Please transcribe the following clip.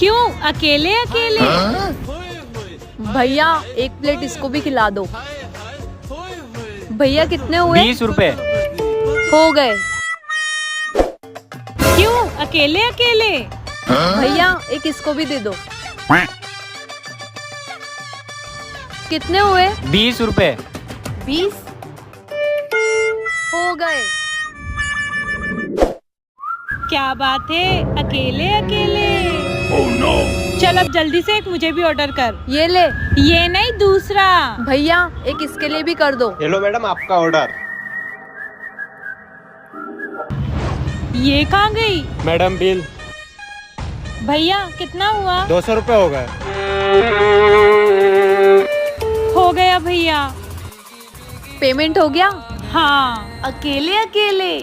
क्यों अकेले अकेले? भैया एक प्लेट इसको भी खिला दो। भैया कितने हुए? 20 रुपए। हो गए। क्यों अकेले अकेले? भैया एक इसको भी दे दो। कितने हुए? 20 रुपए। 20 हो गए। क्या बात है, अकेले अकेले। चल अब जल्दी से एक मुझे भी ऑर्डर कर। ये ले। ये नहीं, दूसरा। भैया एक इसके लिए भी कर दो। हेलो मैडम, आपका ऑर्डर। ये कहाँ गई? Madam bill. भैया कितना हुआ? 200 रुपए हो गए। हो गया भैया। पेमेंट हो गया। हाँ। अकेले अकेले।